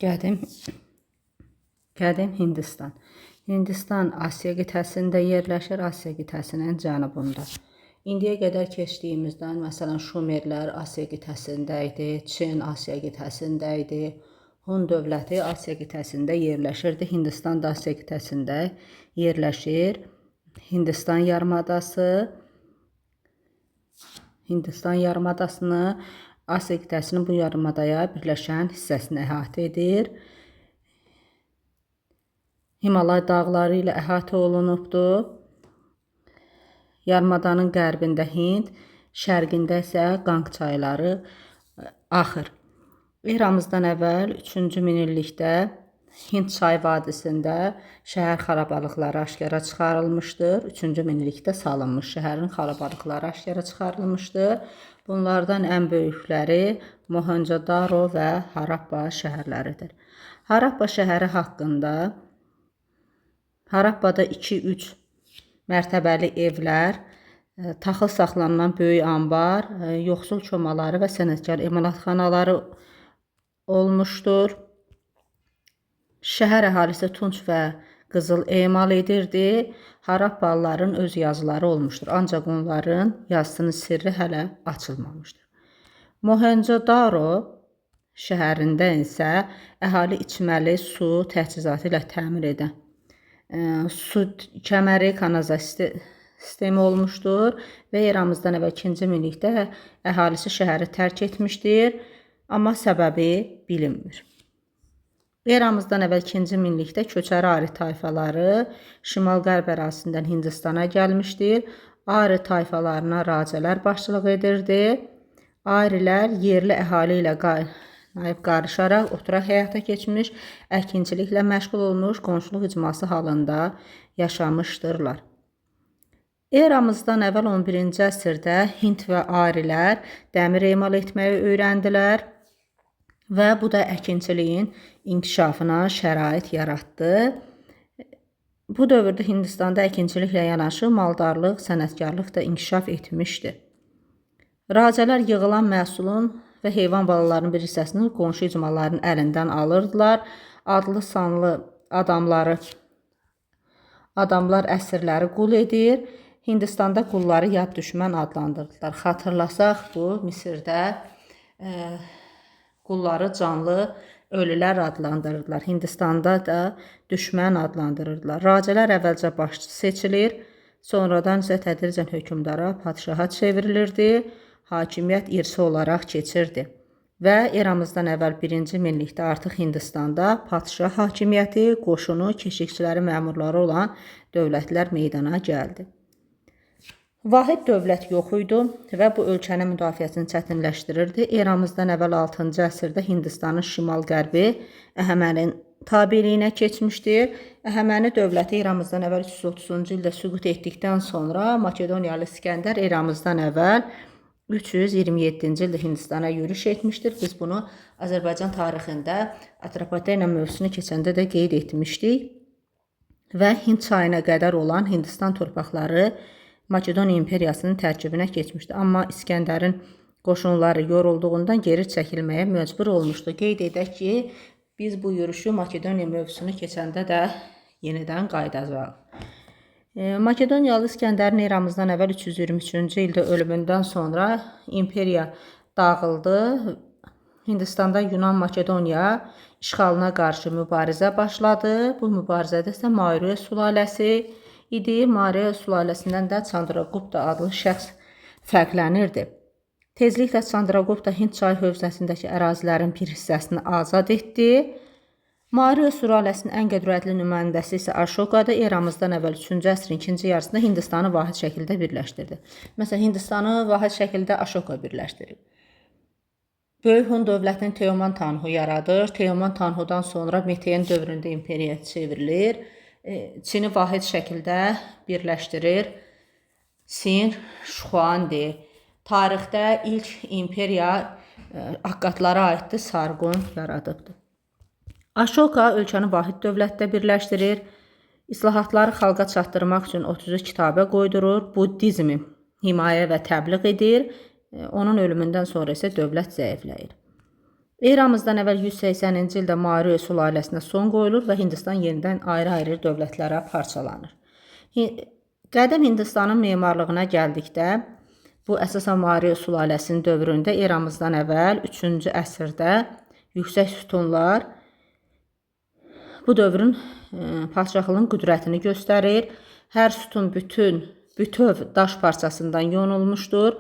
Qədim Hindistan. Hindistan Asiya qitəsində yerləşir, Asiya qitəsinin cənubunda. İndiyə qədər keçdiyimizdən, məsələn, Şumerlər Asiya qitəsində idi, Çin Asiya qitəsində idi, Hun dövləti Asiya qitəsində yerləşirdi, Hindistan da Asiya qitəsində yerləşir. Hindistan yarımadasını, Asiya qitəsinin bu yarımadaya birləşən hissəsini əhatə edir. Himalay dağları ilə əhatə olunubdur. Yarımadanın qərbində Hind, şərqində isə Qanq çayları axır. Eramızdan əvvəl 3-cü minillikdə Hind çay vadisində şəhər xarabalıqları aşkara çıxarılmışdır. 3-cü minillikdə salınmış şəhərin xarabalıqları aşkara çıxarılmışdır. Bunlardan ən böyükləri Mohenjo-daro və Harappa şəhərləridir. Harappa şəhəri haqqında Harappada 2-3 mərtəbəli evlər, taxıl saxlanılan böyük anbar, yoxsul çomaları və sənətkar emalatxanaları olmuşdur. Şəhər əhalisi tunç və qızıl emal edirdi. Harappalıların öz yazıları olmuşdur, ancaq onların yazısının sirri hələ açılmamışdır. Mohenjo-daro şəhərində isə əhali içməli su təchizatı ilə təmin edən su kəməri, kanalizasiya sistemi olmuşdur və eramızdan əvvəl 2-ci minillikdə əhalisi şəhəri tərk etmişdir, amma səbəbi bilinmir. Eramızdan əvvəl 2-ci minillikdə köçəri Ari tayfaları şimal-qərb ərazisindən Hindistana gəlmişdir. Ari tayfalarına racələr başçılıq edirdi. Arilər yerli əhali ilə qarışaraq oturaq həyata keçmiş, əkinçiliklə məşğul olmuş, qonşuluq icması halında yaşamışdırlar. Eramızdan əvvəl 11-ci əsrdə Hind və Arilər dəmir emal etməyi öyrəndilər və bu da əkinçiliyin inkişafına şərait yaratdı. Bu dövrdə Hindistanda əkinçiliklə yanaşı maldarlıq, sənətkarlıq da inkişaf etmişdi. Racələr yığılan məhsulun və heyvan balalarının bir hissəsini qonşu icmaların əlindən alırdılar. Adlı sanlı adamlar əsirləri qul edir. Hindistanda qulları yad düşmən adlandırdılar. Xatırlasaq bu Misirdə qulları canlı ölülər adlandırırdılar. Hindistanda da düşmən adlandırırdılar. Racələr əvvəlcə başçı seçilir, sonradan isə tədricən hökmdara, padşaha çevrilirdi. Hakimiyyət irsi olaraq keçirdi və eramızdan əvvəl 1-ci minillikdə artıq Hindistanda padşah hakimiyyəti, qoşunu, keşikçiləri, məmurları olan dövlətlər meydana gəldi. Vahid dövlət yox idi və bu ölkənin müdafiəsini çətinləşdirirdi. Eramızdan əvvəl 6-cı əsrdə Hindistanın şimal-qərbi Əhəmənin tabeliyinə keçmişdir. Əhəməni dövləti eramızdan əvvəl 330-cu ildə süqut etdikdən sonra Makedoniyalı İskəndər eramızdan əvvəl 327-ci ildə Hindistana yürüş etmişdir. Biz bunu Azərbaycan tarixində Atropatena mövzusunu keçəndə də qeyd etmişdik. Və Hind çayına qədər olan Hindistan torpaqları Makedoniya imperiyasının tərkibinə keçmişdi. Amma İskəndərin qoşunları yorulduğundan geri çəkilməyə məcbur olmuşdu. Qeyd edək ki, biz bu yürüşü Makedoniya mövzusunu keçəndə də yenidən qayıdacağıq. Makedoniyalı İskəndərin eramızdan əvvəl 323-cü ildə ölümündən sonra imperiya dağıldı. Hindistanda Yunan-Makedoniya işğalına qarşı mübarizə başladı. Bu mübarizədə isə Maurya sülaləsi idi. Maurya sülaləsindən də Chandragupta adlı şəxs fərqlənirdi. Tezliklə Chandragupta Hind çay hövzəsindəki ərazilərin bir hissəsini azad etdi. Maurya sülaləsinin ən qədrətli nümayəndəsi isə Ashokadır. Eramızdan əvvəl 3-cü əsrin ikinci yarısında Hindistanı vahid şəkildə birləşdirdi. Məsələn, Hindistanı vahid şəkildə Ashoka birləşdirir. Böyük Hun dövlətini Teoman Tanhu yaradır. Teoman Tanhudan sonra Meteyin dövründə imperiya çevrilir. Çini vahid şəkildə birləşdirir. Sin Şuandi. Tarixdə ilk imperiya Akkadlara aiddir, Sargon yaradıbdır. Ashoka ölkəni vahid dövlətdə birləşdirir. İslahatları xalqa çatdırmaq üçün 33 kitabə qoydurur. Buddizmi himayə və təbliğ edir. Onun ölümündən sonra isə dövlət zəifləyir. Eramızdan əvvəl 180-ci ildə Maurya sülaləsinə son qoyulur və Hindistan yenidən ayrı-ayrı dövlətlərə parçalanır. Qədim Hindistanın memarlığına gəldikdə, bu əsasən Maurya sülaləsinin dövründə eramızdan əvvəl 3-cü əsrdə yüksək sütunlar bu dövrün padşahlığın qüdrətini göstərir. Hər sütun bütöv daş parçasından yonulmuşdur.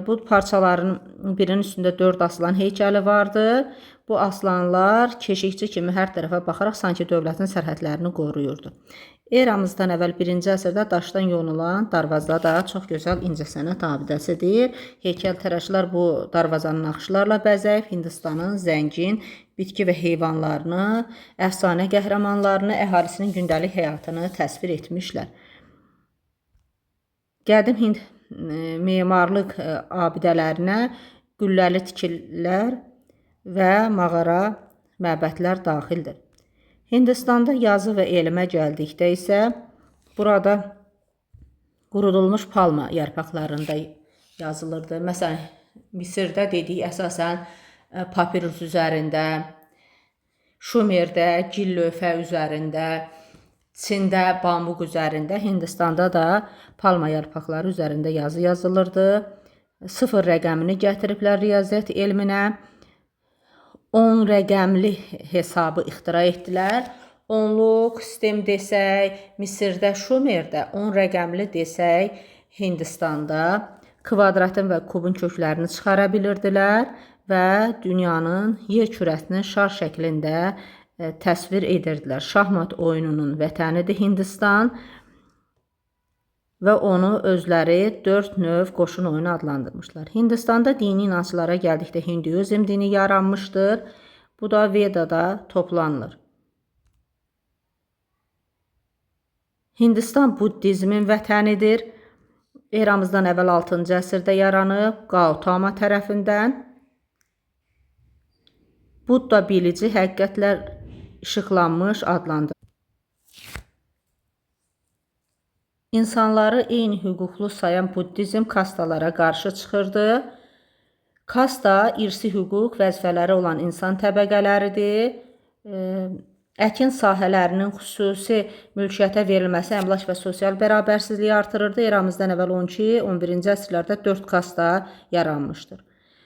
Bu parçaların birinin üstündə 4 aslan heykəli vardı. Bu aslanlar keşikçi kimi hər tərəfə baxaraq sanki dövlətin sərhədlərini qoruyurdu. Eramızdan əvvəl 1-ci əsrdə daşdan yonulan darvaza da çox gözəl incəsənət abidəsidir. Heykəltərəşlər bu darvazanın naxışlarla bəzəyib Hindistanın zəngin bitki və heyvanlarını, əfsanə qəhrəmanlarını, əhalisinin gündəlik həyatını təsvir etmişlər. Qədim Hind memarlıq abidələrinə gülləli tikililər və mağara məbədlər daxildir. Hindistanda yazı və elmə gəldikdə isə burada qurudulmuş palma yarpaqlarında yazılırdı. Məsələn, Misirdə dedik əsasən papirus üzərində, Şumerdə gil lövhə üzərində, Çində bambuq üzərində, Hindistanda da palma yarpaqları üzərində yazı yazılırdı. 0 rəqəmini gətiriblər riyaziyyat elminə. 10 rəqəmli hesabı ixtira etdilər. Onluq sistem desək, Misirdə, Şumerdə 10 rəqəmli desək, Hindistanda kvadratın və kubun köklərini çıxara bilirdilər və dünyanın yer kürəsini şar şəklində təsvir edirdilər. Şahmat oyununun vətənidir Hindistan və onu özləri 4 növ qoşun oyunu adlandırmışlar. Hindistanda dini inanclara gəldikdə Hinduizm dini yaranmışdır. Bu da Vedada toplanılır. Hindistan buddizmin vətənidir. Eramızdan əvvəl 6-cı əsrdə yaranıb Gautama tərəfindən. Budda bilici həqiqətlər işıqlanmış adlandırılır. İnsanları eyni hüquqlu sayan buddizm kastalara qarşı çıxırdı. Kasta irsi hüquq vəzifələri olan insan təbəqələridir. Əkin sahələrinin xüsusi mülkiyyətə verilməsi əmlak və sosial bərabərsizliyi artırırdı. Eramızdan əvvəl 12-11-ci əsrlərdə 4 kasta yaranmışdır.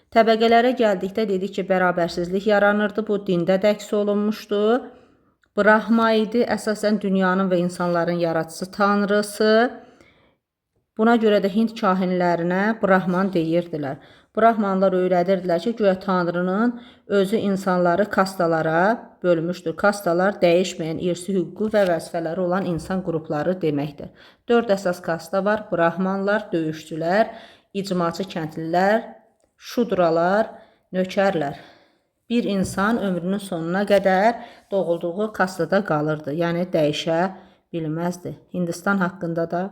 Təbəqələrə gəldikdə dedik ki, bərabərsizlik yaranırdı. Bu dində də əks olunmuşdu. Brahma idi, əsasən dünyanın və insanların yaradıcısı tanrısı. Buna görə də Hind kahinlərinə Brahman deyirdilər. Brahmanlar öyrədirdilər ki, güya tanrının özü insanları kastalara bölmüşdür. Kastalar dəyişməyən irsi hüququ və vəzifələri olan insan qrupları deməkdir. 4 əsas kasta var. Brahmanlar, döyüşçülər, icmaçı kəndlilər, şudralar, nökərlər. Bir insan ömrünün sonuna qədər doğulduğu kastada qalırdı. Yəni dəyişə bilməzdi. Hindistan haqqında da